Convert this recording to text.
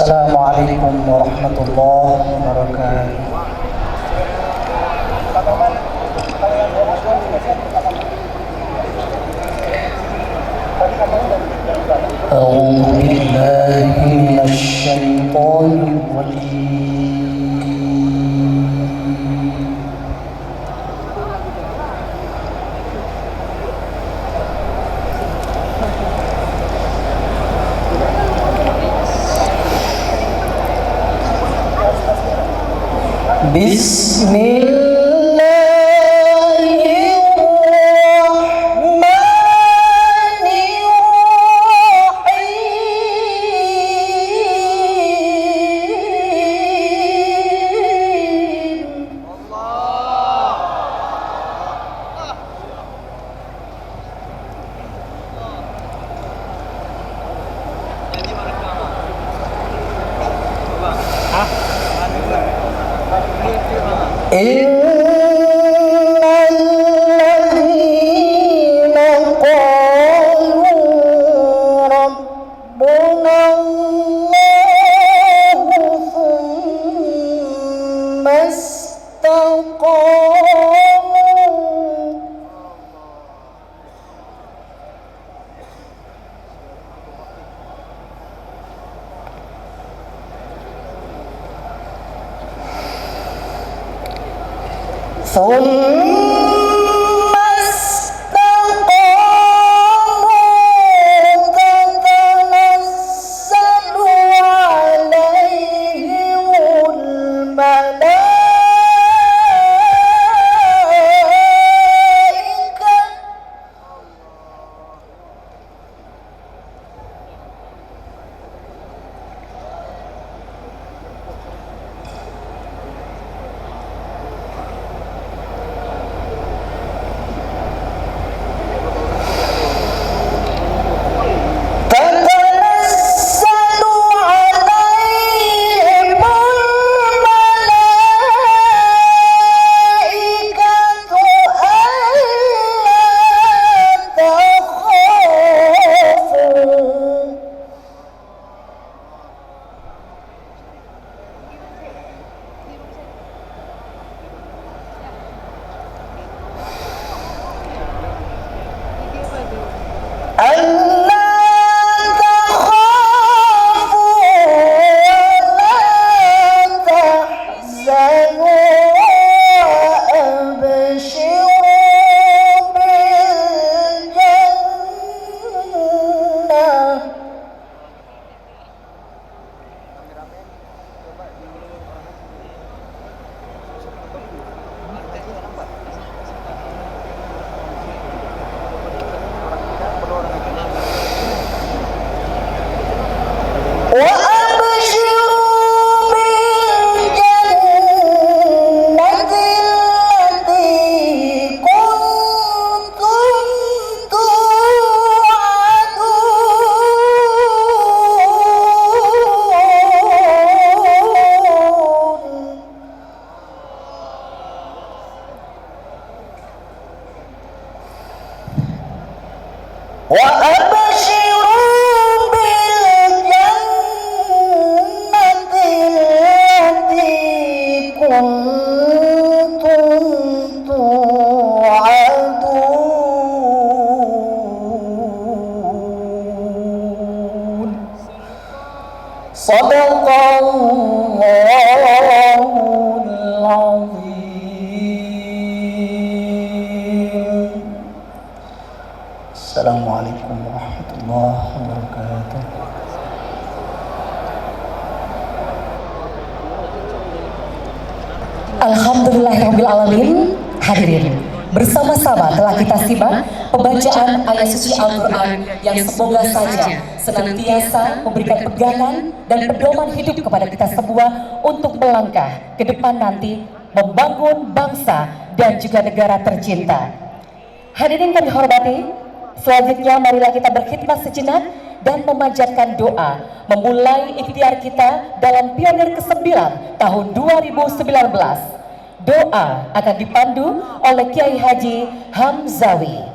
Assalamualaikum warahmatullahi wabarakatuh. A'udzu billahi minasy syaithanir rajim. Innalladzina qalu rabbuna Allahu tsumma istaqamu tatanazzalu alaihimul malaikah Sadaqallahul azim. Assalamualaikum warahmatullahi wabarakatuh. Alhamdulillahirabbil alamin. Hadirin, bersama-sama telah kita simak pembacaan ayat suci Al-Quran yang semoga saja senantiasa memberikan pegangan dan pedoman hidup kepada kita semua untuk melangkah ke depan nanti membangun bangsa dan juga negara tercinta. Hadirin kami hormati, selanjutnya marilah kita berkhidmat sejenak dan memanjatkan doa memulai ikhtiar kita dalam Pionir ke-9 tahun 2019. Doa akan dipandu oleh Kiai Haji Hamzawi.